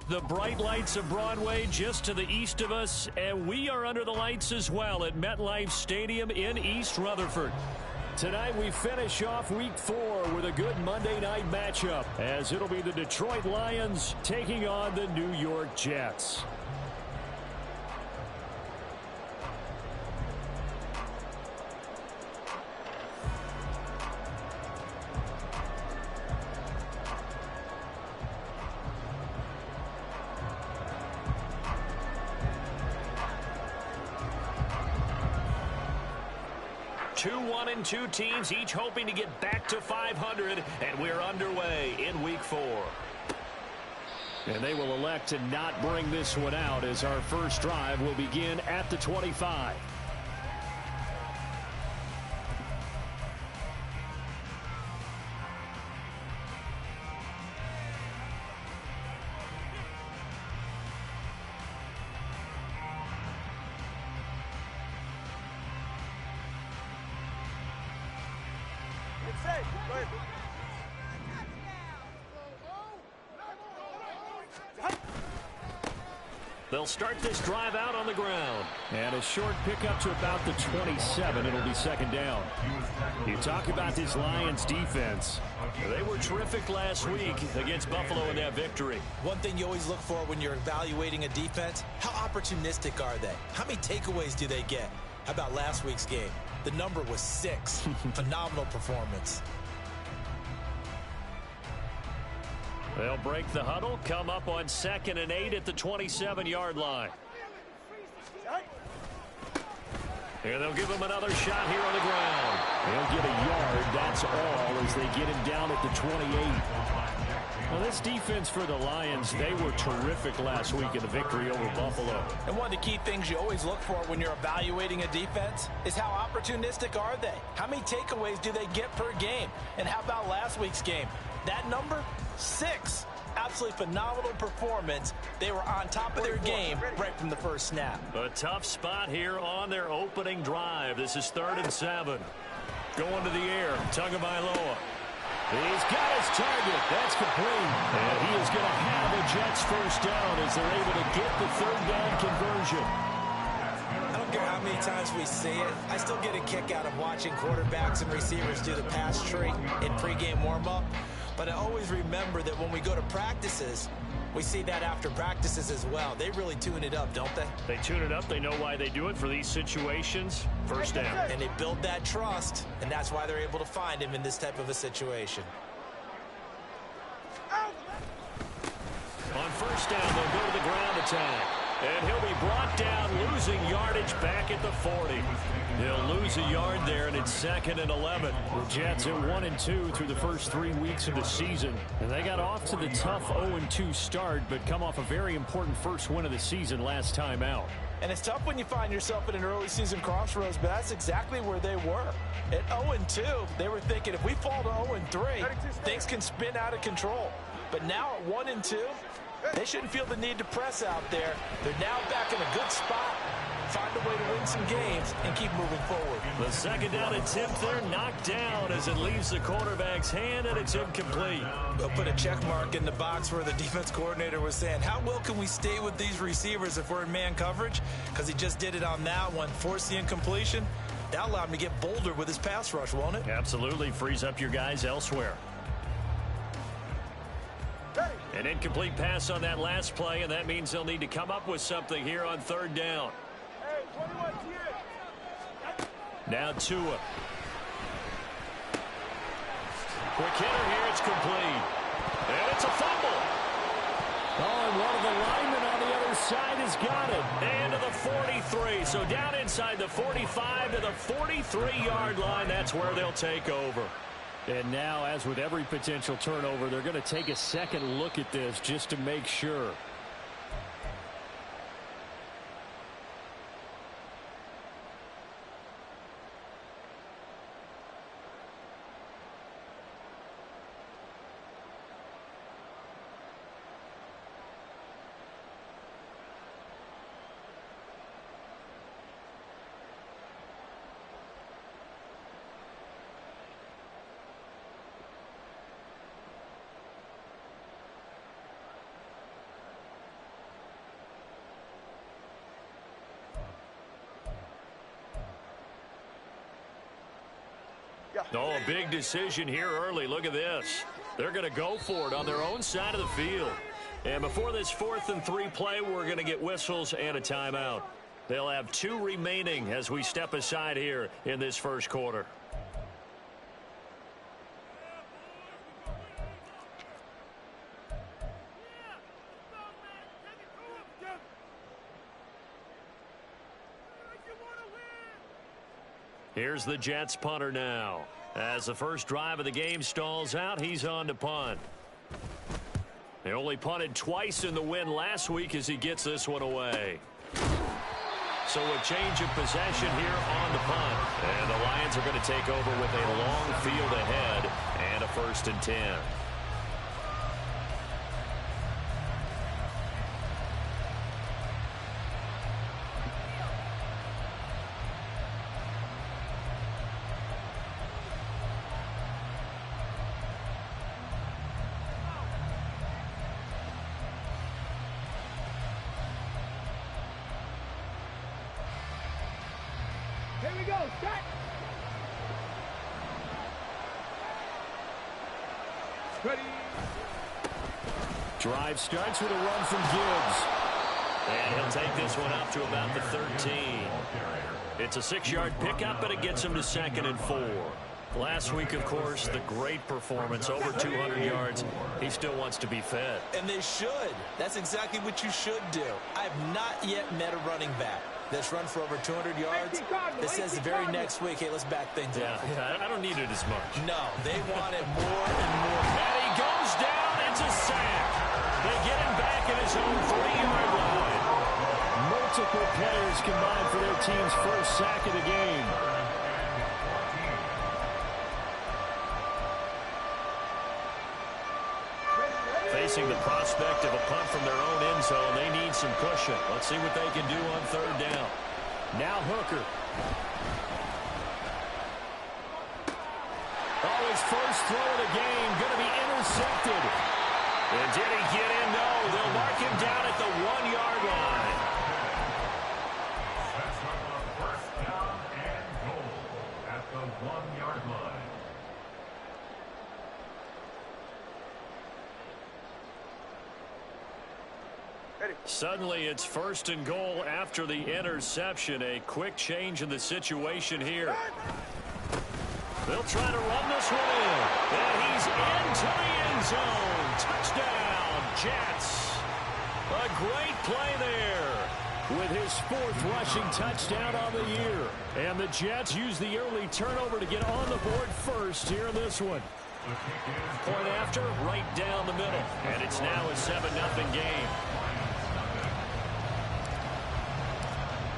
The bright lights of Broadway just to the east of us, and we are under the lights as well at MetLife Stadium in East Rutherford. Tonight we finish off Week 4 with a good Monday night matchup, as it'll be the Detroit Lions taking on the New York Jets. Two 1-2 teams, each hoping to get back to 500, and we're underway in Week 4. And they will elect to not bring this one out, as our first drive will begin at the 25. They'll start this drive out on the ground. And a short pickup to about the 27. It'll be second down. You talk about this Lions defense. They were terrific last week against Buffalo in that victory. One thing you always look for when you're evaluating a defense, how opportunistic are they? How many takeaways do they get? How about last week's game? The number was 6. Phenomenal performance. They'll break the huddle, come up on 2nd and 8 at the 27-yard line. And they'll give him another shot here on the ground. He'll get a yard, that's all, as they get him down at the 28. Well, this defense for the Lions, they were terrific last week in the victory over Buffalo. And one of the key things you always look for when you're evaluating a defense is how opportunistic are they? How many takeaways do they get per game? And how about last week's game? That number? 6. Absolutely phenomenal performance. They were on top of their game right from the first snap. A tough spot here on their opening drive. This is 3rd and 7. Going to the air. Tagovailoa. He's got his target. That's complete. And he is going to have a Jets first down as they're able to get the 3rd down conversion. I don't care how many times we see it. I still get a kick out of watching quarterbacks and receivers do the pass tree in pregame warm-up. But I always remember that when we go to practices, we see that after practices as well. They really tune it up, don't they? They tune it up. They know why they do it for these situations. First down. And they build that trust, and that's why they're able to find him in this type of a situation. On first down, they'll go to the ground attack. And he'll be brought down, losing yardage back at the 40. He'll lose a yard there, and it's 2nd and 11. The Jets at 1-2 through the first 3 weeks of the season. And they got off to the tough 0-2 start, but come off a very important first win of the season last time out. And it's tough when you find yourself at an early season crossroads, but that's exactly where they were. At 0-2, they were thinking if we fall to 0-3, things can spin out of control. But now at 1-2, they shouldn't feel the need to press out there. They're now back in a good spot. Find a way to win some games and keep moving forward. The second down attempt there knocked down as it leaves the quarterback's hand, and it's incomplete. They'll put a check mark in the box where the defense coordinator was saying, how well can we stay with these receivers if we're in man coverage? Because he just did it on that one, forced the incompletion. That allowed him to get bolder with his pass rush, won't it? Absolutely. Frees up your guys elsewhere. An incomplete pass on that last play, and that means they'll need to come up with something here on 3rd down. Now Tua. Quick hitter here, it's complete. And it's a fumble. Oh, and one of the linemen on the other side has got it. And to the 43. So down inside the 45 to the 43-yard line. That's where they'll take over. And now, as with every potential turnover, they're going to take a second look at this just to make sure. Oh, a big decision here early. Look at this. They're going to go for it on their own side of the field. And before this 4th and 3 play, we're going to get whistles and a timeout. They'll have 2 remaining as we step aside here in this first quarter. Here's the Jets punter now. As the first drive of the game stalls out, he's on to punt. They only punted twice in the win last week as he gets this one away. So a change of possession here on the punt. And the Lions are going to take over with a long field ahead and a 1st and 10. Here we go, set! Ready! Drive starts with a run from Gibbs. And he'll take this one up to about the 13. It's a 6-yard pickup, but it gets him to 2nd and 4. Last week, of course, the great performance, over 200 yards. He still wants to be fed. And they should. That's exactly what you should do. I've not yet met a running back that's run for over 200 yards that says the very next week, hey, let's back things up. Yeah, I don't need it as much. No, they want it more and more. And he goes down. It's a sack. They get him back at his own 3-yard line. Multiple players combined for their team's first sack of the game. Facing the prospect of a punt from their own end zone, they need some cushion. Let's see what they can do on 3rd down. Now Hooker. Oh, his first throw of the game going to be intercepted. And did he get in? No, they'll mark him down at the 1-yard line. That's on the 1st down and goal at the 1-yard line. Suddenly, it's 1st and goal after the interception. A quick change in the situation here. They'll try to run this one in. And he's into the end zone. Touchdown, Jets. A great play there with his 4th rushing touchdown on the year. And the Jets use the early turnover to get on the board first here in this one. Point after, right down the middle. And it's now a 7-0 game.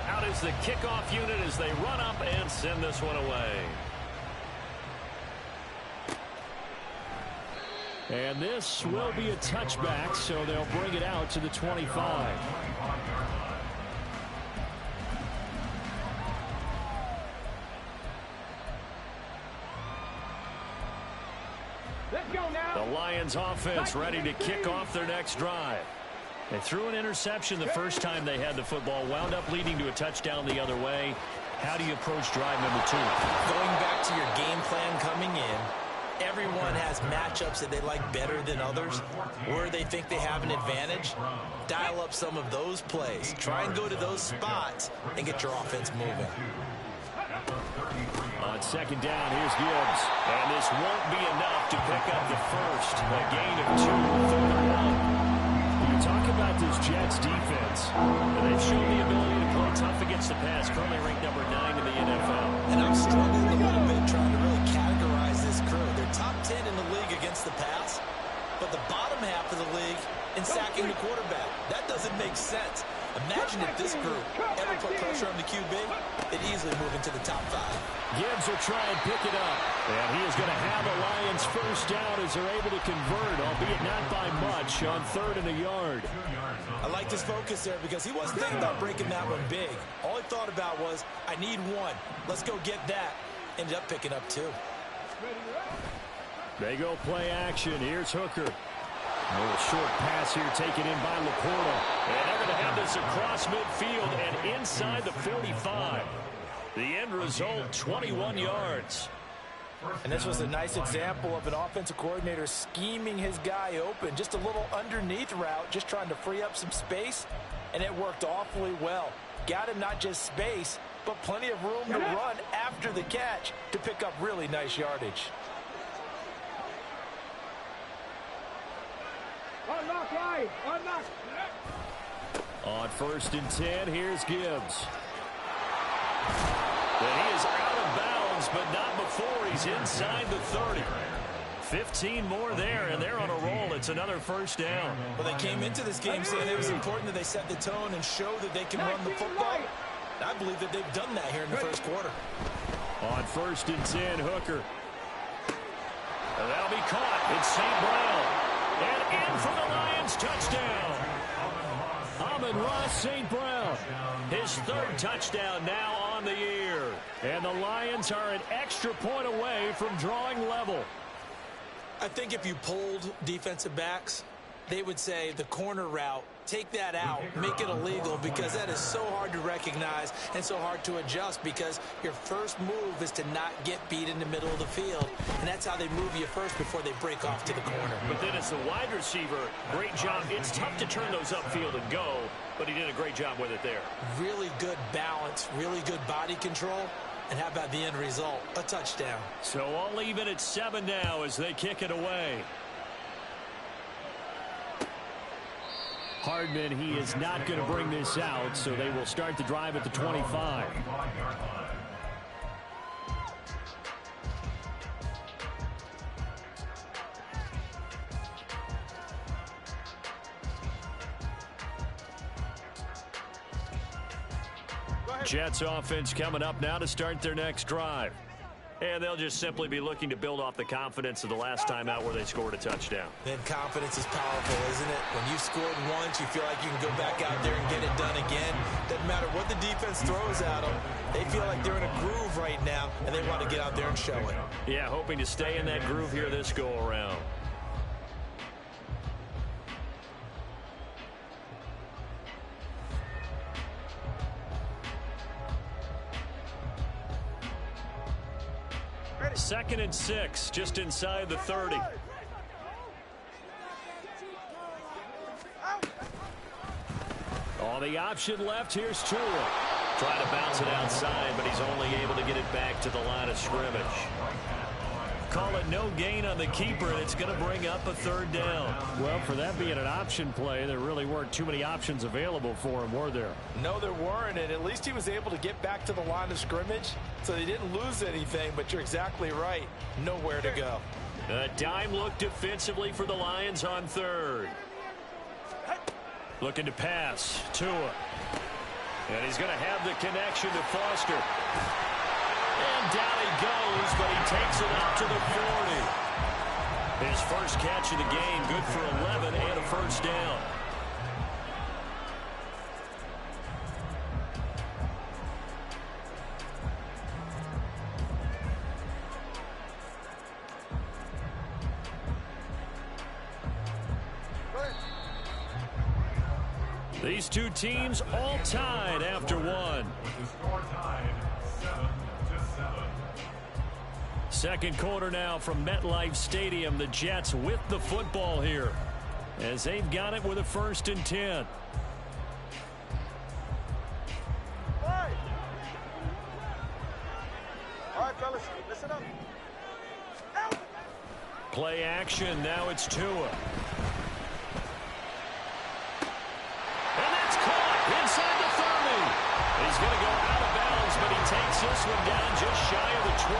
Out is the kickoff unit as they run up and send this one away. And this will be a touchback, so they'll bring it out to the 25. Let's go now! The Lions offense ready to kick off their next drive. They threw an interception the first time they had the football, wound up leading to a touchdown the other way. How do you approach drive number 2? Going back to your game plan coming in, everyone has matchups that they like better than others, where they think they have an advantage. Dial up some of those plays. Try and go to those spots and get your offense moving. On 2nd down, here's Gibbs. And this won't be enough to pick up the first. A gain of 2, 3rd and 1. You talk about this Jets defense. They've shown the ability to play tough against the pass, currently ranked number 9 in the NFL. And I'm struggling a little bit trying to really categorize this crew. They're top 10 in the league against the pass, but the bottom half of the league in sacking the quarterback. That doesn't make sense. Imagine if this group ever put pressure on the QB, it'd easily move into the top 5. Gibbs will try and pick it up. And he is going to have the Lions first down as they're able to convert, albeit not by much, on 3rd and a yard. I liked his focus there because he wasn't thinking about breaking that one big. All he thought about was, I need 1. Let's go get that. Ended up picking up 2. They go play action. Here's Hooker. A little short pass here taken in by Laporta. And they're going to have this across midfield and inside the 45. The end result, 21 yards. And this was a nice example of an offensive coordinator scheming his guy open. Just a little underneath route, just trying to free up some space, and it worked awfully well. Got him not just space, but plenty of room to run after the catch to pick up really nice yardage. Unlock right. Unlock. On 1st and 10, here's Gibbs. And he is out of bounds, but not before he's inside the 30. 15 more there, and they're on a roll. It's another first down. Well, they came into this game saying it was important that they set the tone and show that they can run the football. I believe that they've done that here in the first quarter. On 1st and 10, Hooker. And that'll be caught. It's St. Brown. And in for the Lions, touchdown. Amon-Ra St. Brown. His 3rd touchdown now on the year. And the Lions are an extra point away from drawing level. I think if you polled defensive backs, they would say the corner route, take that out, make it illegal, because that is so hard to recognize and so hard to adjust, because your first move is to not get beat in the middle of the field, and that's how they move you first before they break off to the corner. But then as the wide receiver, great job. It's tough to turn those upfield and go, but he did a great job with it there. Really good balance, really good body control. And how about the end result? A touchdown. So all even at 7 now as they kick it away. Hardman, he is not going to bring this out, so they will start the drive at the 25. Jets offense coming up now to start their next drive. And they'll just simply be looking to build off the confidence of the last time out where they scored a touchdown. Then confidence is powerful, isn't it? When you scored once, you feel like you can go back out there and get it done again. Doesn't matter what the defense throws at them. They feel like they're in a groove right now, and they want to get out there and show it. Yeah, hoping to stay in that groove here this go-around. Second and 6, just inside the 30. On the option left, here's Tua. Trying to bounce it outside, but he's only able to get it back to the line of scrimmage. Call it no gain on the keeper, and it's going to bring up a 3rd down. Well, for that being an option play, there really weren't too many options available for him, were there? No, there weren't, and at least he was able to get back to the line of scrimmage, so they didn't lose anything, but you're exactly right. Nowhere to go. A dime look defensively for the Lions on 3rd. Looking to pass. Tua. And he's going to have the connection to Foster. And down he goes, but he takes it up to the 40. His first catch of the game, good for 11 and a first down. These two teams all tied after one. With the score tied 7-7. Second quarter now from MetLife Stadium. The Jets with the football here as they've got it with a 1st and 10. All right, fellas, listen up. Play action. Now it's Tua. And that's caught inside the 30. He's going to go out of bounds, but he takes this one down just shy of the 20.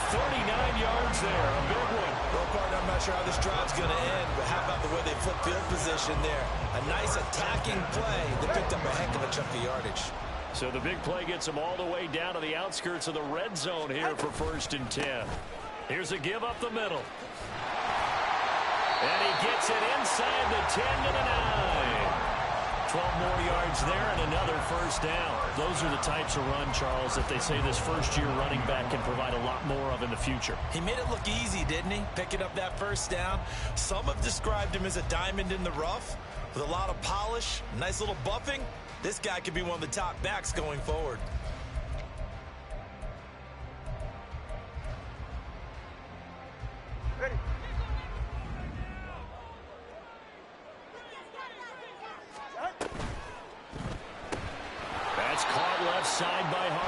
39 yards there, a big one. Well, partner, I'm not sure how this drive's going to end, but how about the way they flip field position there? A nice attacking play that picked up a heck of a chunk of yardage. So the big play gets him all the way down to the outskirts of the red zone here for 1st and 10. Here's a give up the middle. And he gets it inside the 10 to the 9. 12 more yards there and another first down. Those are the types of run, Charles, that they say this first-year running back can provide a lot more of in the future. He made it look easy, didn't he? Picking up that first down. Some have described him as a diamond in the rough with a lot of polish, nice little buffing. This guy could be one of the top backs going forward.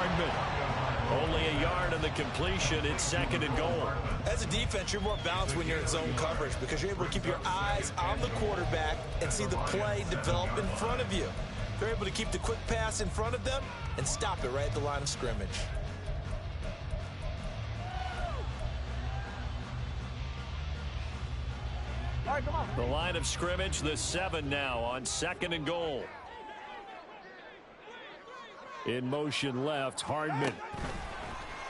Hardman. Only a yard on the completion. It's 2nd and goal. As a defense, you're more balanced when you're in zone coverage because you're able to keep your eyes on the quarterback and see the play develop in front of you. They're able to keep the quick pass in front of them and stop it right at the line of scrimmage. All right, come on. The line of scrimmage, the 7 now on 2nd and goal. In motion left, Hardman.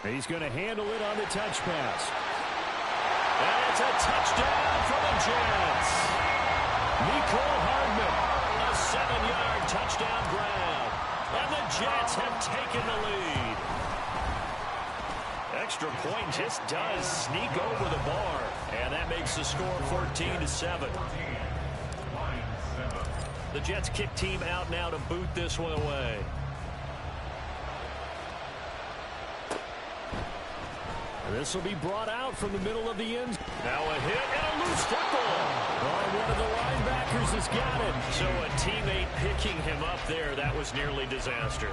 He's going to handle it on the touch pass. And it's a touchdown for the Jets. Nicole Hardman, a 7-yard touchdown grab. And the Jets have taken the lead. Extra point just does sneak over the bar. And that makes the score 14-7. The Jets kick team out now to boot this one away. This will be brought out from the middle of the end. Now a hit and a loose football. Oh, one of the linebackers has got it. So a teammate picking him up there, that was nearly disaster.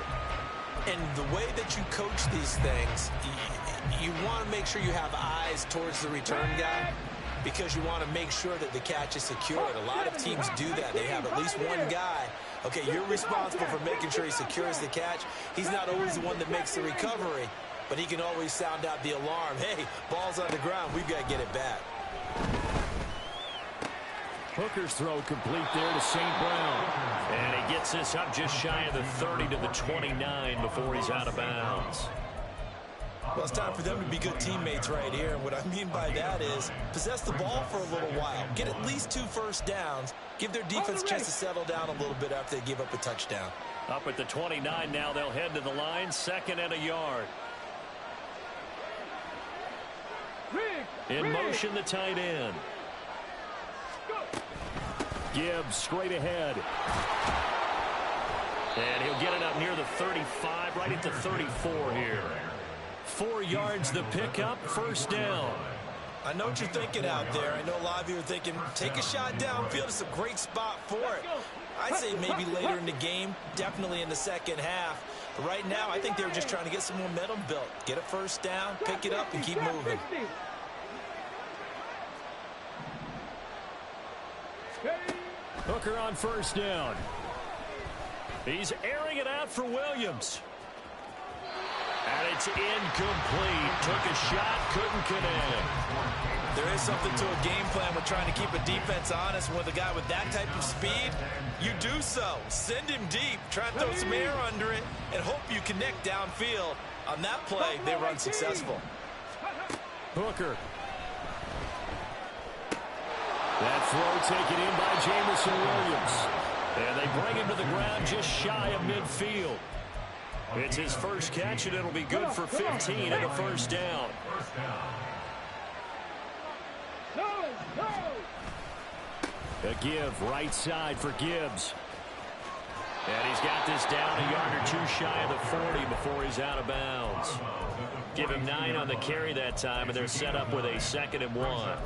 And the way that you coach these things, you want to make sure you have eyes towards the return guy because you want to make sure that the catch is secured. A lot of teams do that. They have at least one guy. Okay, you're responsible for making sure he secures the catch. He's not always the one that makes the recovery, but he can always sound out the alarm. Hey, ball's on the ground. We've got to get it back. Hooker's throw complete there to St. Brown. And he gets this up just shy of the 30 to the 29 before he's out of bounds. Well, it's time for them to be good teammates right here. And what I mean by that is possess the ball for a little while. Get at least 2 first downs. Give their defense a chance to settle down a little bit after they give up a touchdown. Up at the 29 now, they'll head to the line, 2nd and a yard. In motion, the tight end. Gibbs straight ahead. And he'll get it up near the 35, right at the 34 here. 4 yards the pickup, first down. I know what you're thinking out there. I know a lot of you are thinking, take a shot downfield. It's a great spot for it. I'd say maybe later in the game, definitely in the second half. But right now, I think they were just trying to get some momentum built. Get a first down, pick it up, and keep moving. Hooker on first down. He's airing it out for Williams. And it's incomplete. Took a shot, couldn't connect. There is something to a game plan with trying to keep a defense honest. With a guy with that type of speed, you do so. Send him deep, try and throw some air under it, and hope you connect downfield. On that play, they were unsuccessful. Hooker. That throw taken in by Jamison Williams. And they bring him to the ground just shy of midfield. It's his first catch, and it'll be good for 15 and a first down. A give right side for Gibbs. And he's got this down a yard or 2 shy of the 40 before he's out of bounds. Give him 9 on the carry that time, and they're set up with a 2nd and 1.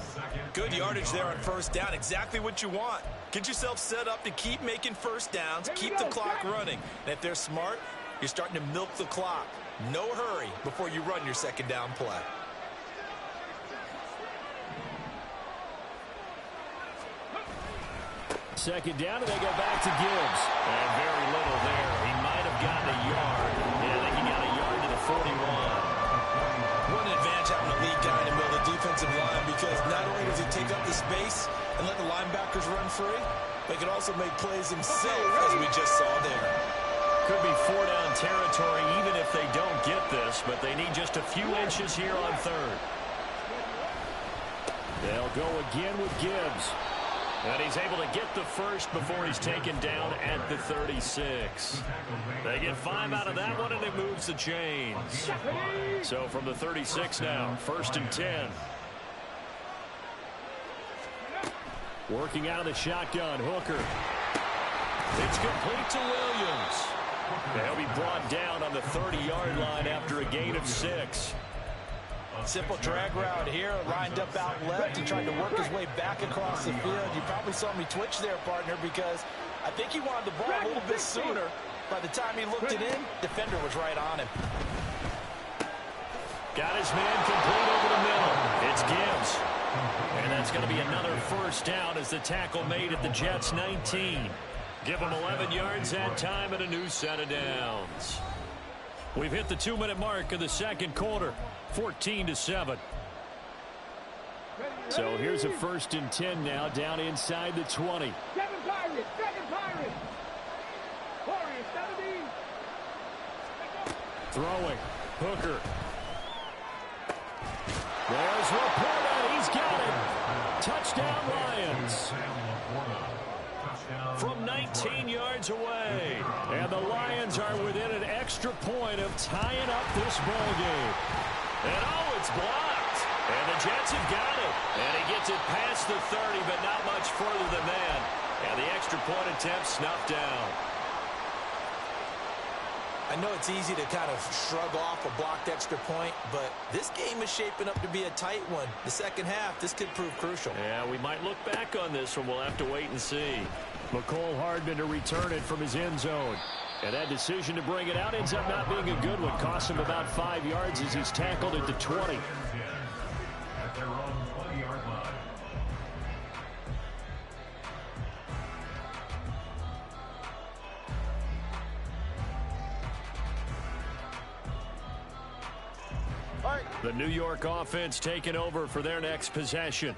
Good yardage there on first down. Exactly what you want. Get yourself set up to keep making first downs, keep the clock running. And if they're smart, you're starting to milk the clock. No hurry before you run your second down play. Second down, and they go back to Gibbs. And very little there. He might have gotten a yard. Yeah, I think he got a yard to the 41. What an advantage having a lead guy in the middle of the defensive line, because not only does he take up the space and let the linebackers run free, but he can also make plays himself, as we just saw there. Could be 4-down territory even if they don't get this, but they need just a few inches here on third. They'll go again with Gibbs. And he's able to get the first before he's taken down at the 36. They get 5 out of that one, and it moves the chains. So from the 36 now, 1st and 10. Working out of the shotgun, Hooker. It's complete to Williams. They'll be brought down on the 30-yard line after a gain of 6. Simple drag route here, lined up out left and tried to work his way back across the field. You probably saw me twitch there, partner, because I think he wanted the ball a little bit sooner. By the time he looked it in, defender was right on him. Got his man complete over the middle. It's Gibbs. And that's going to be another first down as the tackle made at the Jets' 19. Give them 11 yards that time and a new set of downs. We've hit the 2-minute mark of the second quarter, 14-7. So here's a 1st and 10 now, down inside the 20. Seven Pirates! Warriors, 17! Throwing. Hooker. There's Laporta. He's got it. Touchdown, Lions. From 19 yards away. And the Lions are within an extra point of tying up this ball game. And oh, it's blocked. And the Jets have got it. And he gets it past the 30, but not much further than that. And the extra point attempt snuffed down. I know it's easy to kind of shrug off a blocked extra point, but this game is shaping up to be a tight one. The second half, this could prove crucial. Yeah, we might look back on this one. We'll have to wait and see. McCole Hardman to return it from his end zone. And that decision to bring it out ends up not being a good one. Costs him about 5 yards as he's tackled at the 20. At their own 20-yard line. The New York offense taking over for their next possession.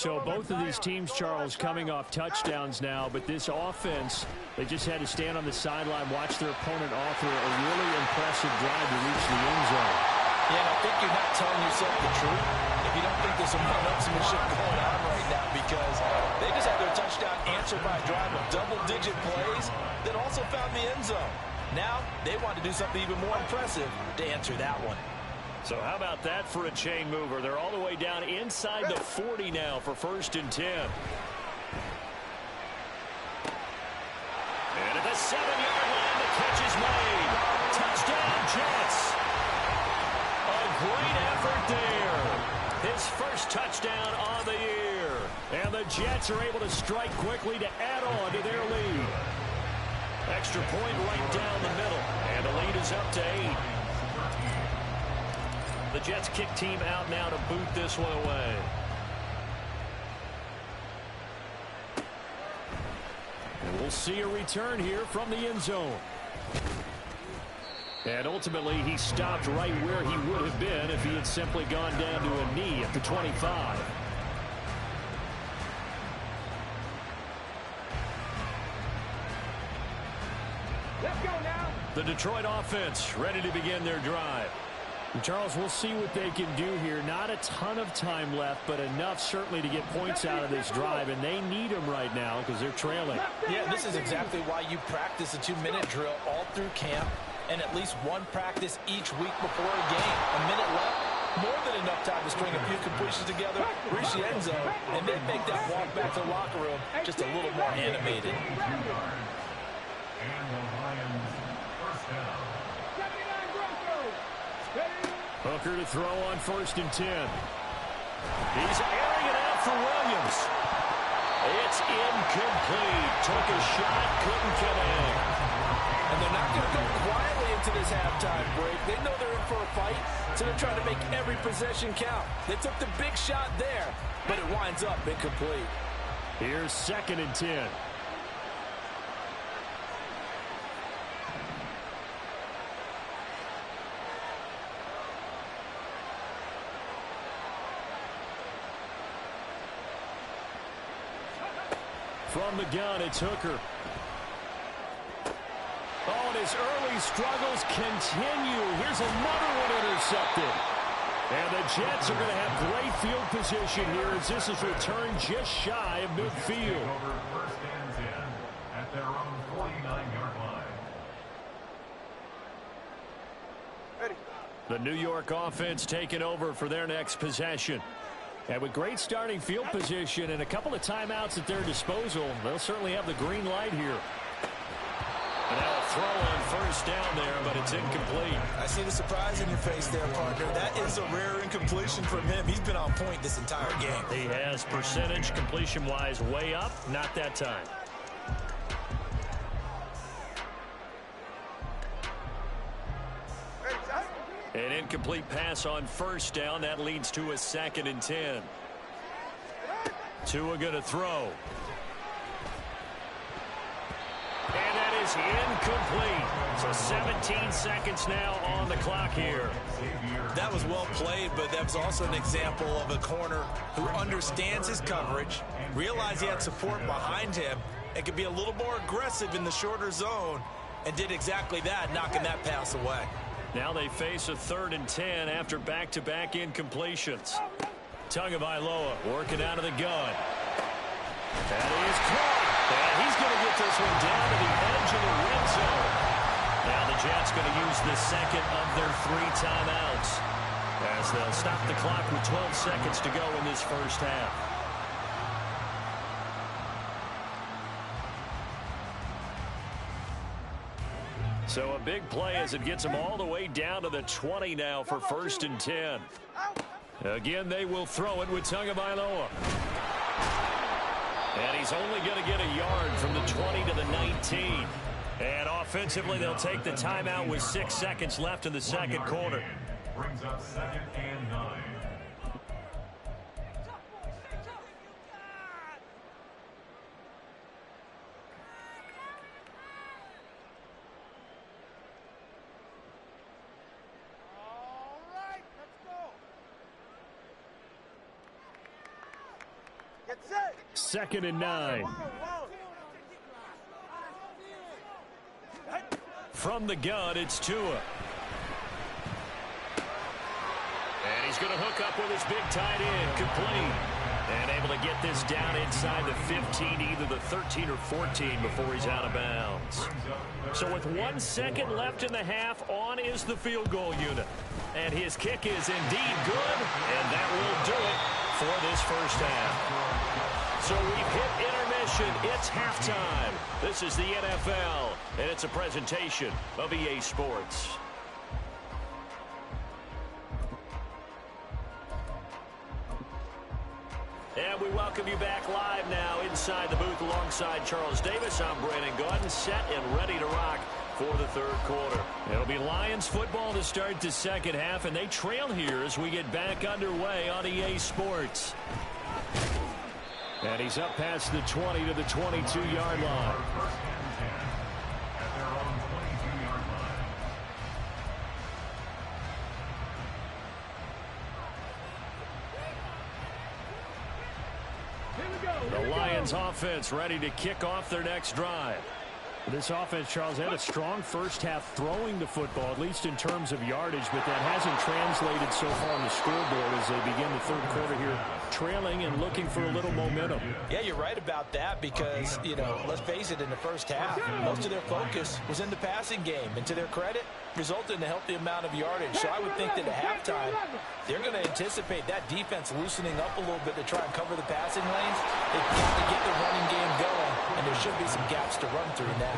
So both of these teams, Charles, coming off touchdowns now, but this offense, they just had to stand on the sideline, watch their opponent offer a really impressive drive to reach the end zone. Yeah, and I think you're not telling yourself the truth if you don't think there's some one-upsmanship going on right now, because they just had their touchdown answered by a drive of double-digit plays that also found the end zone. Now they want to do something even more impressive to answer that one. So how about that for a chain mover? They're all the way down inside the 40 now for 1st and 10. And at the 7-yard line, the catch is made. Touchdown, Jets. A great effort there. His first touchdown on the year. And the Jets are able to strike quickly to add on to their lead. Extra point right down the middle. And the lead is up to 8. The Jets kick team out now to boot this one away. And we'll see a return here from the end zone. And ultimately, he stopped right where he would have been if he had simply gone down to a knee at the 25. Let's go now! The Detroit offense ready to begin their drive. And Charles, we'll see what they can do here. Not a ton of time left, but enough certainly to get points out of this drive, and they need them right now because they're trailing. Yeah, this is exactly why you practice a 2-minute drill all through camp and at least one practice each week before a game. A minute left, more than enough time to string a few completions together, reach the end zone, and then make that walk back to the locker room just a little more animated. And the Lions first down. Hooker to throw on 1st and 10. He's airing it out for Williams. It's incomplete. Took a shot, couldn't connect. And they're not going to go quietly into this halftime break. They know they're in for a fight, so they're trying to make every possession count. They took the big shot there, but it winds up incomplete. Here's 2nd and 10. From the gun, it's Hooker. Oh, and his early struggles continue. Here's another one intercepted. And the Jets are going to have great field position here as this is returned just shy of midfield. Over 1st and 10 at their own 49-yard line. Ready. The New York offense taking over for their next possession. And with great starting field position and a couple of timeouts at their disposal, they'll certainly have the green light here. And now a throw on 1st down there, but it's incomplete. I see the surprise in your face there, partner. That is a rare incompletion from him. He's been on point this entire game. He has percentage completion-wise way up, not that time. incomplete pass on first down. That leads to a 2nd and 10. Tua going to throw. And that is incomplete. So 17 seconds now on the clock here. That was well played, but that was also an example of a corner who understands his coverage, realized he had support behind him, and could be a little more aggressive in the shorter zone, and did exactly that, knocking that pass away. Now they face a 3rd and 10 after back-to-back incompletions. Tagovailoa working out of the gun. That is caught. And he's going to get this one down to the edge of the red zone. Now the Jets going to use the 2nd of their 3 timeouts as they'll stop the clock with 12 seconds to go in this first half. So a big play as it gets them all the way down to the 20 now for 1st and 10. Again, they will throw it with Tagovailoa. And he's only going to get a yard from the 20 to the 19. And offensively, they'll take the timeout with 6 seconds left in the second quarter. Brings up 2nd and 9. All right, let's go. Get set. 2nd and 9. From the gun, it's Tua. And he's going to hook up with his big tight end, complete. And able to get this down inside the 15, either the 13 or 14 before he's out of bounds. So with 1 second left in the half, on is the field goal unit. And his kick is indeed good, and that will do it for this first half. So we've hit intermission. It's halftime. This is the NFL, and it's a presentation of EA Sports. And we welcome you back live now inside the booth alongside Charles Davis. I'm Brandon Gaudin, set and ready to rock for the 3rd quarter. It'll be Lions football to start the second half, and they trail here as we get back underway on EA Sports. And he's up past the 20 to the 22-yard line. The Lions offense ready to kick off their next drive. This offense, Charles, had a strong first half throwing the football, at least in terms of yardage, but that hasn't translated so far on the scoreboard as they begin the 3rd quarter here, trailing and looking for a little momentum. Yeah, you're right about that because, let's face it, in the first half, most of their focus was in the passing game. And to their credit, resulted in a healthy amount of yardage. So I would think that at halftime, they're going to anticipate that defense loosening up a little bit to try and cover the passing lanes. They've got to get the running game going, and there should be some gaps to run through now.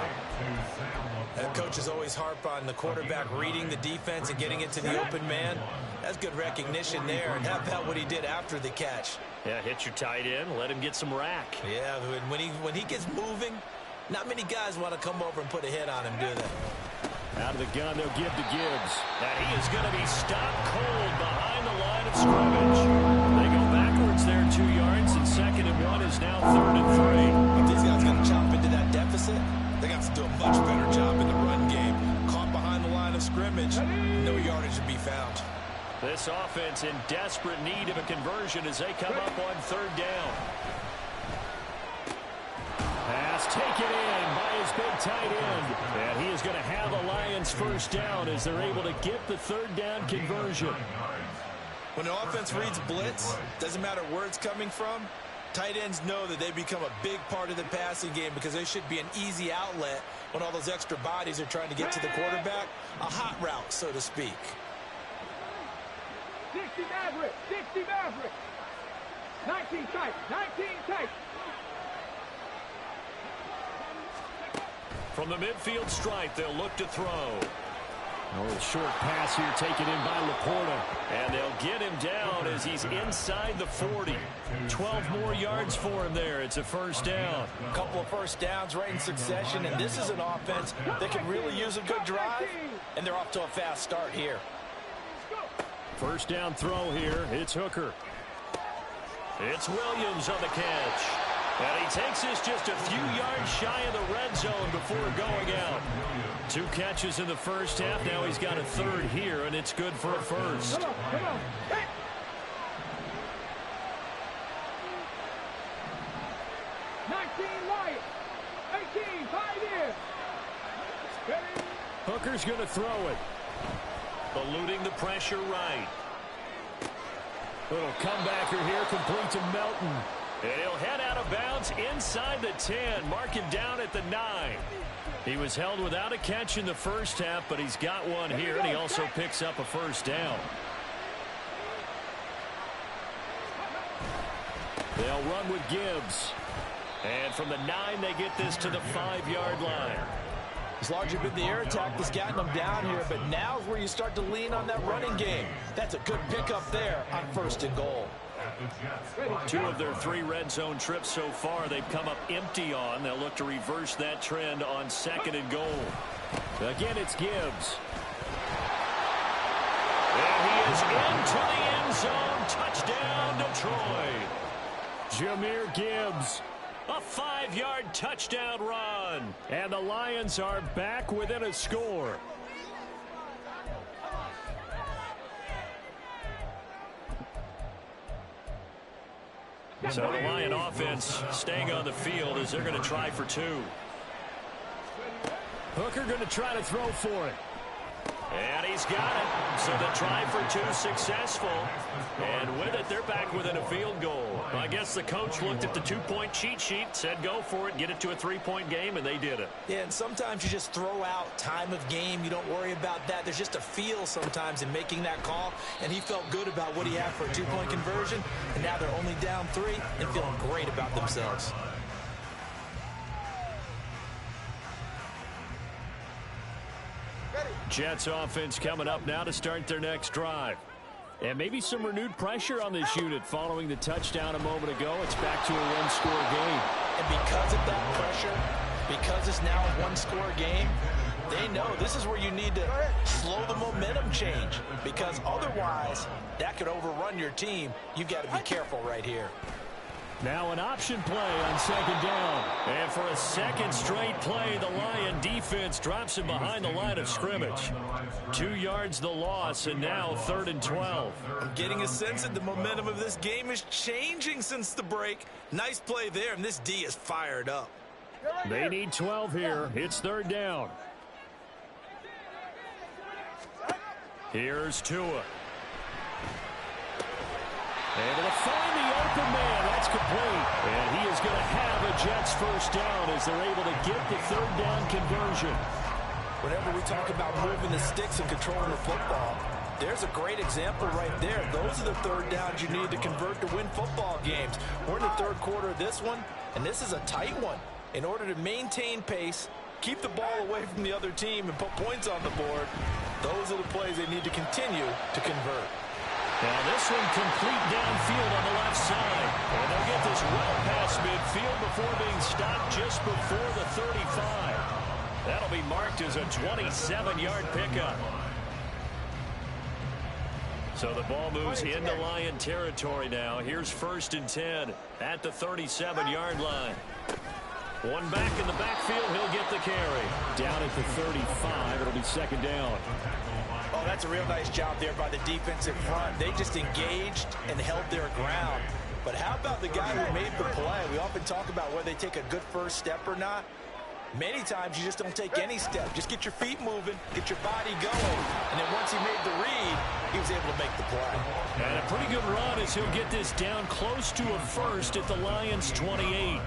Coaches always harp on the quarterback reading the defense and getting it to the open man. That's good recognition there. And how about what he did after the catch? Yeah, hit your tight end, let him get some rack. Yeah, when he gets moving, not many guys want to come over and put a hit on him, do they? Out of the gun, they'll give to Gibbs. And he is going to be stopped cold behind the line of scrimmage. They go backwards there 2 yards, and 2nd and 1 is now 3rd and 3. If these guys going to chop into that deficit, they got to do a much better job in the run game. Caught behind the line of scrimmage, no yardage to be found. This offense in desperate need of a conversion as they come up on 3rd down. Pass taken in by his big tight end. And he is going to have a Lions first down as they're able to get the 3rd down conversion. When the offense reads blitz, doesn't matter where it's coming from, tight ends know that they become a big part of the passing game because they should be an easy outlet when all those extra bodies are trying to get to the quarterback. A hot route, so to speak. 60 Maverick, 60 Maverick. 19 tight, 19 tight. From the midfield stripe, they'll look to throw. A little short pass here taken in by Laporta. And they'll get him down as he's inside the 40. 12 more yards for him there. It's a first down. A couple of first downs right in succession, and this is an offense that can really use a good drive, and they're off to a fast start here. First down throw here. It's Hooker. It's Williams on the catch. And he takes this just a few yards shy of the red zone before going out. 2 catches in the first half. Now he's got a third here, and it's good for a first. Come on. Hey. 19 Lions. 18, 5 years. Ready? Hooker's going to throw it. Eluding the pressure right. Little comebacker here, complete to Melton. And he'll head out of bounds inside the 10. Mark him down at the 9. He was held without a catch in the first half, but he's got one here, and he also picks up a first down. They'll run with Gibbs. And from the 9, they get this to the 5-yard line. It's largely been the air attack that's gotten them down here, but now's where you start to lean on that running game. That's a good pickup there on 1st and goal. 2 of their 3 red zone trips so far they've come up empty on. They'll look to reverse that trend on 2nd and goal. Again, it's Gibbs. And he is into the end zone. Touchdown, Detroit. Jahmyr Gibbs. A 5-yard touchdown run. And the Lions are back within a score. So the Lion offense staying on the field as they're going to try for 2. Hooker going to try to throw for it. And he's got it. So the try for 2 successful. And with it, they're back within a field goal. I guess the coach looked at the 2-point cheat sheet, said go for it, get it to a 3-point game, and they did it. Yeah, and sometimes you just throw out time of game. You don't worry about that. There's just a feel sometimes in making that call, and he felt good about what he had for a 2-point conversion, and now they're only down 3 and feeling great about themselves. Jets offense coming up now to start their next drive. And maybe some renewed pressure on this unit following the touchdown a moment ago. It's back to a 1-score game. And because of that pressure, because it's now a 1-score game, they know this is where you need to slow the momentum change, because otherwise that could overrun your team. You've got to be careful right here. Now an option play on 2nd down. And for a 2nd straight play, the Lion defense drops him behind the line of scrimmage. 2 yards the loss, and now 3rd and 12. I'm getting a sense that the momentum of this game is changing since the break. Nice play there, and this D is fired up. They need 12 here. It's 3rd down. Here's Tua. Able to find the open man. That's complete. And he is going to have a Jets first down as they're able to get the 3rd down conversion. Whenever we talk about moving the sticks and controlling the football, there's a great example right there. Those are the 3rd downs you need to convert to win football games. We're in the 3rd quarter of this one, and this is a tight one. In order to maintain pace, keep the ball away from the other team, and put points on the board, those are the plays they need to continue to convert. Now this one complete downfield on the left side. And they'll get this well past midfield before being stopped just before the 35. That'll be marked as a 27-yard pickup. So the ball moves into Lion territory now. Here's 1st and 10 at the 37-yard line. One back in the backfield. He'll get the carry. Down at the 35. It'll be 2nd down. Oh, that's a real nice job there by the defensive front. They just engaged and held their ground. But how about the guy who made the play? We often talk about whether they take a good first step or not. Many times you just don't take any step. Just get your feet moving, get your body going. And then once he made the read, he was able to make the play. And a pretty good run as he'll get this down close to a first at the Lions' 28.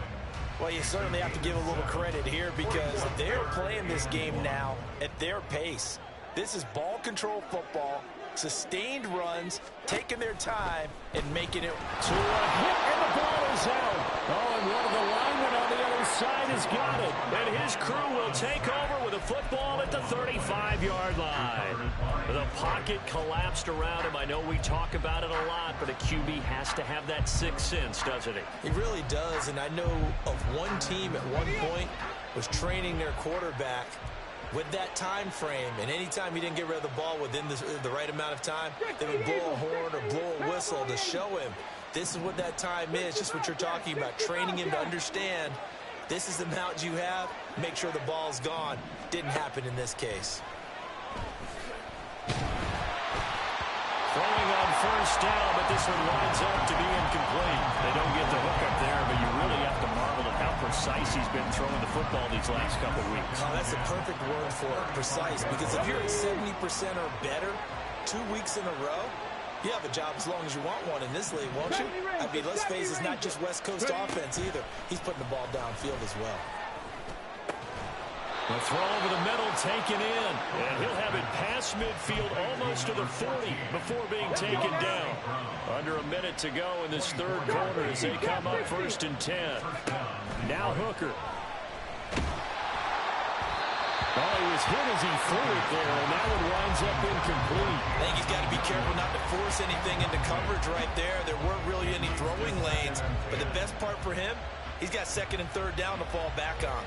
Well, you certainly have to give a little credit here, because they're playing this game now at their pace. This is ball control football, sustained runs, taking their time, and making it to a hit, and the ball is out. Oh, and one of the linemen on the other side has got it. And his crew will take over with a football at the 35-yard line. The pocket collapsed around him. I know we talk about it a lot, but a QB has to have that sixth sense, doesn't he? He really does, and I know of one team at one point was training their quarterback With that time frame, and anytime he didn't get rid of the ball within the right amount of time, they would blow a horn or blow a whistle to show him this is what that time is, just what you're talking about, training him to understand this is the amount you have, make sure the ball's gone. Didn't happen in this case. Throwing on first down, but this one winds up to be incomplete. They don't get the hook up there, but you really have to marvel at how precise he's been throwing the football these last couple weeks. Oh, that's a perfect word for it, precise, because if you're at 70% or better 2 weeks in a row, you have a job as long as you want one in this league, won't you? I mean, let's face it, it's not just West Coast offense either. He's putting the ball downfield as well. The throw over the middle taken in, and he'll have it past midfield almost to the 40 before being taken down. Under a minute to go in this third quarter as they come up 1st and 10. Now Hooker. Oh, he was hit as he threw it there, and that one winds up incomplete. I think he's got to be careful not to force anything into coverage right there. There weren't really any throwing lanes, but the best part for him, he's got 2nd and 3rd down to fall back on.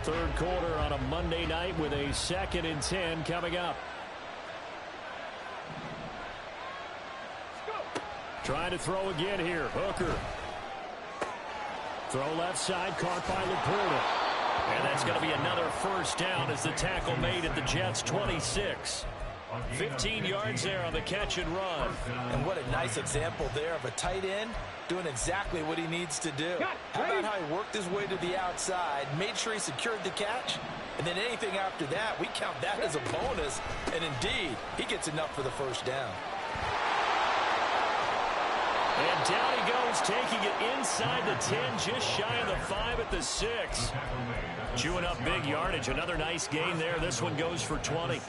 Third quarter on a Monday night with a 2nd and 10 coming up. Trying to throw again here. Hooker. Throw left side, caught by Laporta. And that's going to be another first down as the tackle made at the Jets' 26. 15 yards there on the catch and run. And what a nice example there of a tight end doing exactly what he needs to do. How about how he worked his way to the outside, made sure he secured the catch, and then anything after that, we count that as a bonus. And indeed, he gets enough for the first down. And down he goes, taking it inside the 10, just shy of the 5 at the 6. Chewing up big yardage. Another nice gain there. This one goes for 20.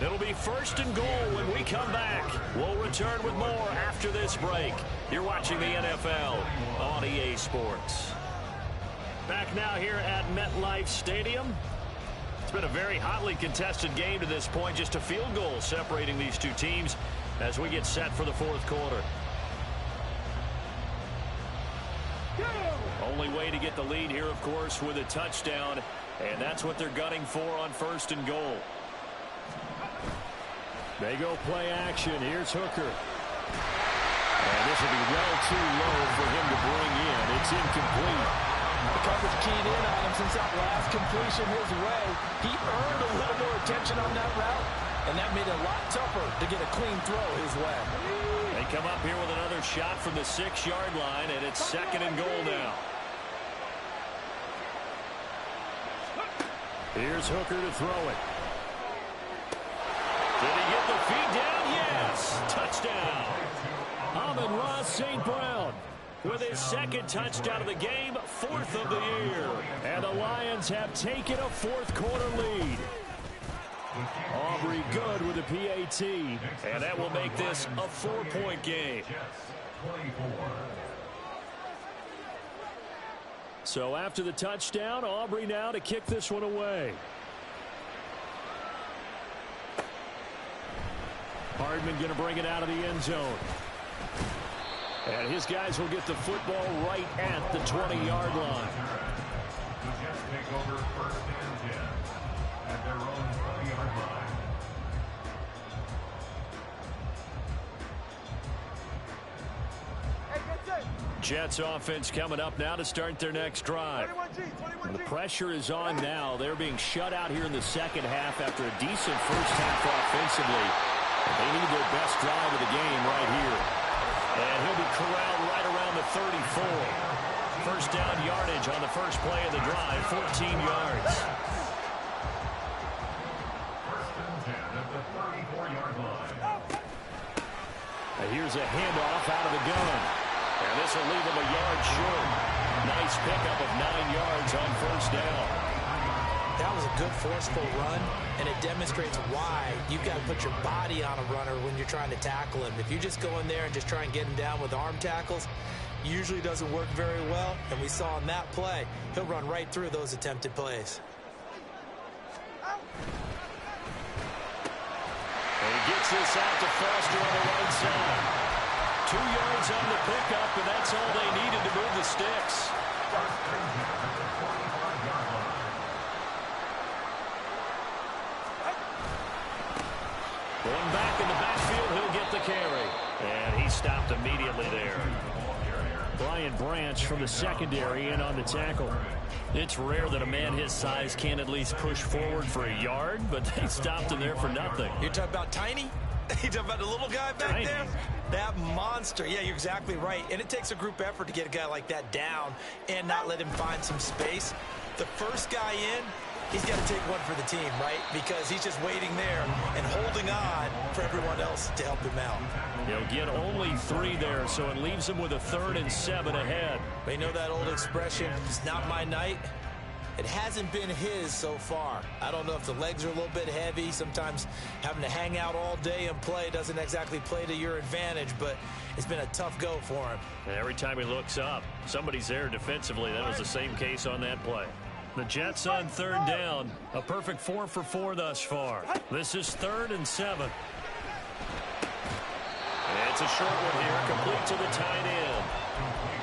It'll be 1st and goal when we come back. We'll return with more after this break. You're watching the NFL on EA Sports. Back now here at MetLife Stadium. It's been a very hotly contested game to this point. Just a field goal separating these two teams as we get set for the 4th quarter. Only way to get the lead here, of course, with a touchdown. And that's what they're gunning for on 1st and goal. They go play action. Here's Hooker. And this will be well too low for him to bring in. It's incomplete. The coverage keyed in on him since that last completion his way. He earned a little more attention on that route, and that made it a lot tougher to get a clean throw his way. They come up here with another shot from the 6-yard line, and it's 2nd and goal now. Here's Hooker to throw it. Did he get the feet down? Yes! Touchdown! Amon-Ra St. Brown with his 2nd touchdown of the game, 4th of the year. And the Lions have taken a 4th quarter lead. Aubrey good with a PAT. And that will make this a 4-point game. So after the touchdown, Aubrey now to kick this one away. Hardman going to bring it out of the end zone. And his guys will get the football right at the 20-yard line. The Jets take over 1st and 10 at their own 20-yard line. Jets offense coming up now to start their next drive. The pressure is on now. They're being shut out here in the 2nd half after a decent first half offensively. They need their best drive of the game right here. And he'll be corralled right around the 34. First down yardage on the first play of the drive, 14 yards. 1st and 10 at the 34-yard line. And here's a handoff out of the gun. And this will leave him a yard short. Nice pickup of 9 yards on first down. That was a good forceful run, and it demonstrates why you've got to put your body on a runner when you're trying to tackle him. If you just go in there and just try and get him down with arm tackles, usually doesn't work very well, and we saw in that play, he'll run right through those attempted plays. And he gets this out to Foster on the right side. 2 yards on the pickup, and that's all they needed to move the sticks. Going back in the backfield, he'll get the carry. And he stopped immediately there. Brian Branch from the secondary in on the tackle. It's rare that a man his size can't at least push forward for a yard, but they stopped him there for nothing. You're talking about tiny? You're talking about the little guy back there? That monster. Yeah, you're exactly right. And it takes a group effort to get a guy like that down and not let him find some space. The first guy in, he's got to take one for the team, right? Because he's just waiting there and holding on for everyone else to help him out. He'll get only 3 there, so it leaves him with a 3rd and 7 ahead. They know that old expression, it's not my night. It hasn't been his so far. I don't know if the legs are a little bit heavy. Sometimes having to hang out all day and play doesn't exactly play to your advantage, but it's been a tough go for him. And every time he looks up, somebody's there defensively. That was the same case on that play. The Jets on 3rd down. A perfect 4 for 4 thus far. This is 3rd and 7. And it's a short one here, complete to the tight end.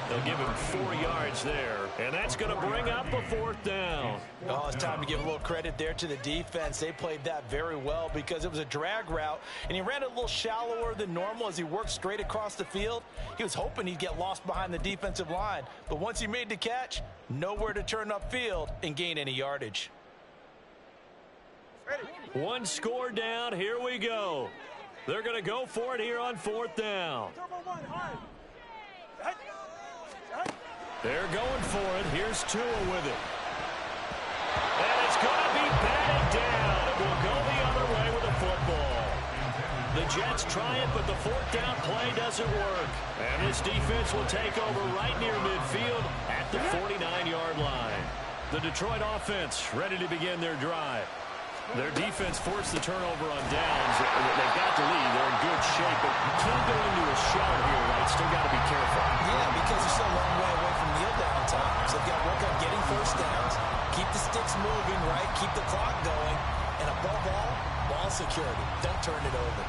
They'll give him 4 yards there, and that's going to bring up a 4th down. Oh, it's time to give a little credit there to the defense. They played that very well because it was a drag route, and he ran it a little shallower than normal as he worked straight across the field. He was hoping he'd get lost behind the defensive line, but once he made the catch, nowhere to turn upfield and gain any yardage. 1 score down. Here we go. They're going to go for it here on 4th down. They're going for it. Here's Tua with it. And it's going to be batted down. It will go the other way with the football. The Jets try it, but the 4th down play doesn't work. And this defense will take over right near midfield at the 49-yard line. The Detroit offense ready to begin their drive. Their defense forced the turnover on downs. They've got the lead. They're in good shape, but you can't go into a shell here, right? Still got to be careful. Yeah, because you're still a long way away from kneel down time. So they've got to work on getting 1st downs, keep the sticks moving, right? Keep the clock going. And above all, ball security. Don't turn it over.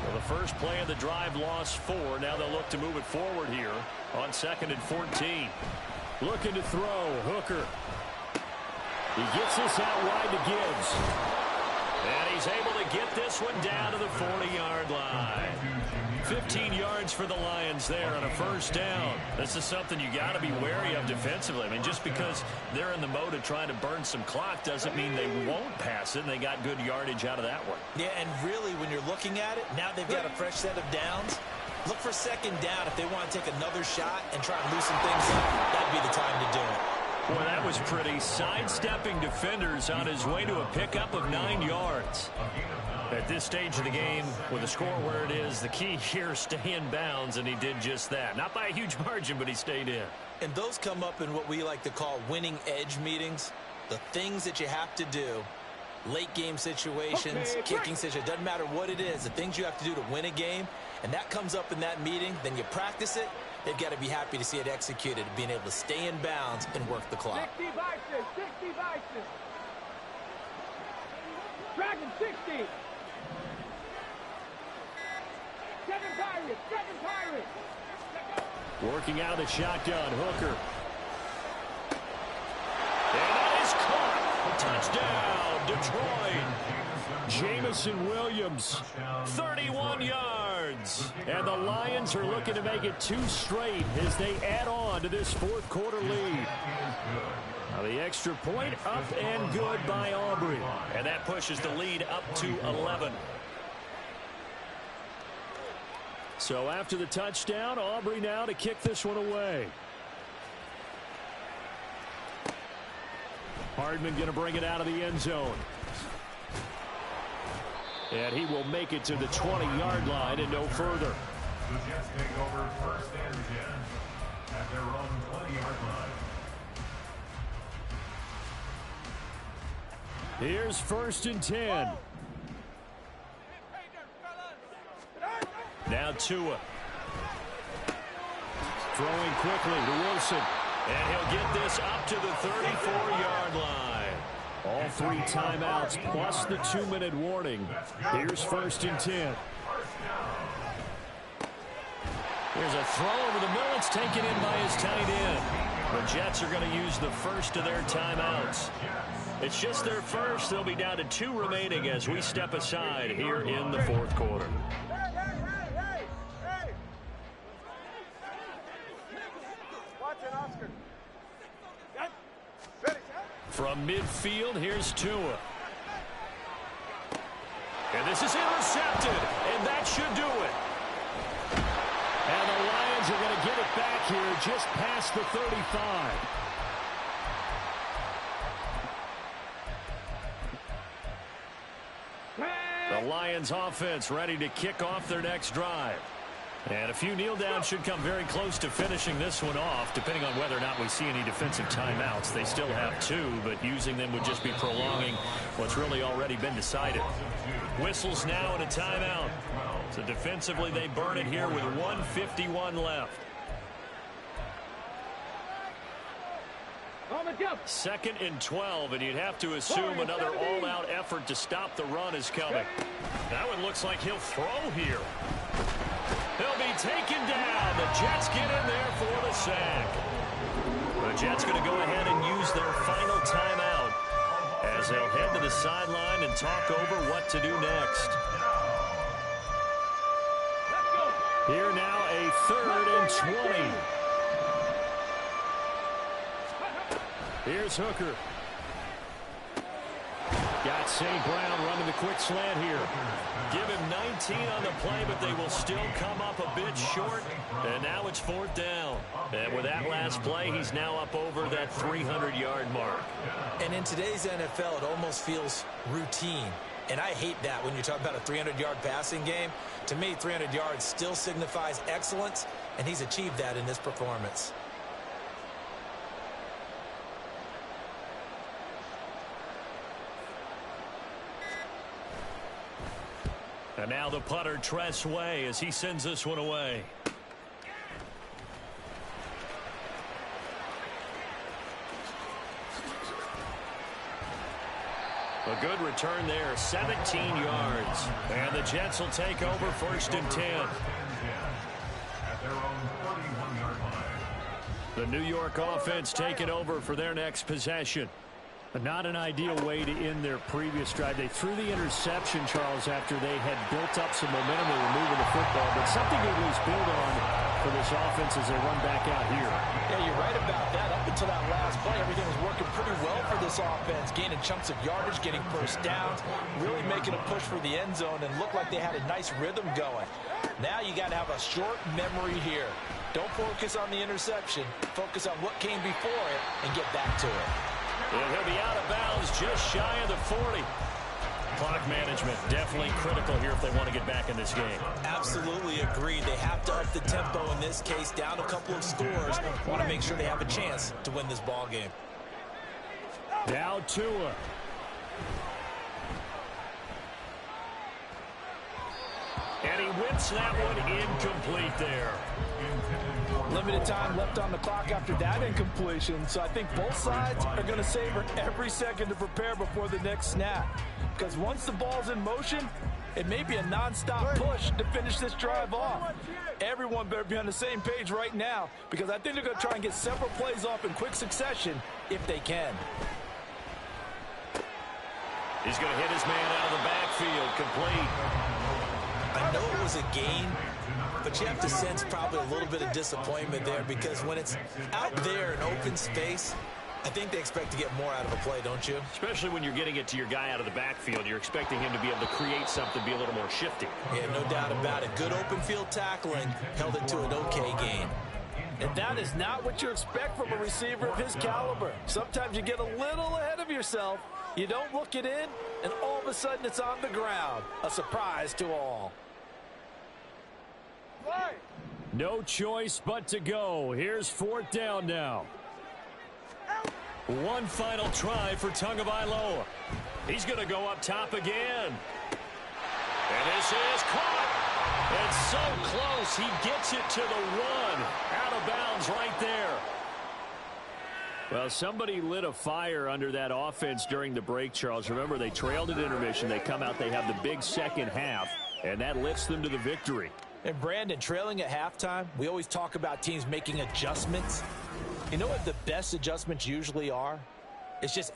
Well, the first play of the drive lost 4. Now they'll look to move it forward here on 2nd and 14. Looking to throw, Hooker. He gets this out wide to Gibbs. And he's able to get this one down to the 40-yard line. 15 yards for the Lions there on a 1st down. This is something you got to be wary of defensively. I mean, just because they're in the mode of trying to burn some clock doesn't mean they won't pass it, and they got good yardage out of that one. Yeah, and really, when you're looking at it, now they've got a fresh set of downs. Look for 2nd down if they want to take another shot and try and loosen things up. That'd be the time to do it. Boy, that was pretty. Sidestepping defenders on his way to a pickup of 9 yards. At this stage of the game, with the score where it is, the key here is stay in bounds, and he did just that. Not by a huge margin, but he stayed in. And those come up in what we like to call winning edge meetings. The things that you have to do. Late game situations, kicking situations, doesn't matter what it is, the things you have to do to win a game, and that comes up in that meeting, then you practice it, they've got to be happy to see it executed, being able to stay in bounds and work the clock. 60 vices, 60 vices. Dragon 60. 7 Pirates, 7 Pirates. Working out of the shotgun, Hooker. And that is caught. Touchdown, Detroit. Jamison Williams, 31 yards. and the Lions are looking to make it 2 straight as they add on to this 4th quarter lead. Now the extra point up and good by Aubrey. And that pushes the lead up to 11. So after the touchdown, Aubrey now to kick this one away. Hardman going to bring it out of the end zone. And he will make it to the 20-yard line and no further. The Jets take over 1st and 10 at their own 20-yard line. Here's 1st and 10. Now Tua. Throwing quickly to Wilson. And he'll get this up to the 34-yard line. All 3 timeouts plus the 2-minute warning. Here's 1st and 10. Here's a throw over the middle. It's taken in by his tight end. The Jets are going to use the first of their timeouts. It's just their first. They'll be down to 2 remaining as we step aside here in the 4th quarter. From midfield, here's Tua. And this is intercepted, and that should do it. And the Lions are going to get it back here just past the 35. The Lions offense ready to kick off their next drive. And a few kneel downs should come very close to finishing this one off, depending on whether or not we see any defensive timeouts. They still have 2, but using them would just be prolonging what's really already been decided. Whistles now and a timeout. So defensively, they burn it here with 1:51 left. 2nd and 12, and you'd have to assume another all-out effort to stop the run is coming. That one looks like he'll throw here. He'll be taken down. The Jets get in there for the sack. The Jets going to go ahead and use their final timeout as they'll head to the sideline and talk over what to do next. Here now a 3rd and 20. Here's Hooker. Got St. Brown running the quick slant here. Give him 19 on the play, but they will still come up a bit short. And now it's 4th down. And with that last play, he's now up over that 300-yard mark. And in today's NFL, it almost feels routine. And I hate that when you talk about a 300-yard passing game. To me, 300 yards still signifies excellence, and he's achieved that in this performance. And now the punter, Tress Way, as he sends this one away. A good return there, 17 yards. And the Jets will take over 1st and 10. At their own 41-yard line. The New York offense taking over for their next possession. But not an ideal way to end their previous drive. They threw the interception, Charles, after they had built up some momentum. They were moving the football, but something to at least build on for this offense as they run back out here. Yeah, you're right about that. Up until that last play, everything was working pretty well for this offense, gaining chunks of yardage, getting first downs, really making a push for the end zone, and looked like they had a nice rhythm going. Now you got to have a short memory here. Don't focus on the interception. Focus on what came before it and get back to it. And he'll be out of bounds just shy of the 40. Clock management definitely critical here if they want to get back in this game. Absolutely agreed. They have to up the tempo in this case, down a couple of scores. Want to make sure they have a chance to win this ball game. Now Tua. And he whips that one incomplete there. Limited time left on the clock after that incompletion, so I think both sides are going to savor every second to prepare before the next snap. Because once the ball's in motion, it may be a nonstop push to finish this drive off. Everyone better be on the same page right now, because I think they're going to try and get several plays off in quick succession if they can. He's going to hit his man out of the backfield, complete. I know it was a gain, but you have to sense probably a little bit of disappointment there, because when it's out there in open space, I think they expect to get more out of a play, don't you? Especially when you're getting it to your guy out of the backfield. You're expecting him to be able to create something, be a little more shifty. Yeah, no doubt about it. Good open field tackling held it to an okay gain. And that is not what you expect from a receiver of his caliber. Sometimes you get a little ahead of yourself. You don't look it in, and all of a sudden it's on the ground. A surprise to all. No choice but to go. Here's 4th down now. One final try for Tagovailoa. He's going to go up top again. And this is caught. It's so close. He gets it to the 1. Out of bounds right there. Well, somebody lit a fire under that offense during the break, Charles. Remember, they trailed at intermission. They come out, they have the big second half, and that lifts them to the victory. And Brandon, trailing at halftime, we always talk about teams making adjustments. You know what the best adjustments usually are? It's just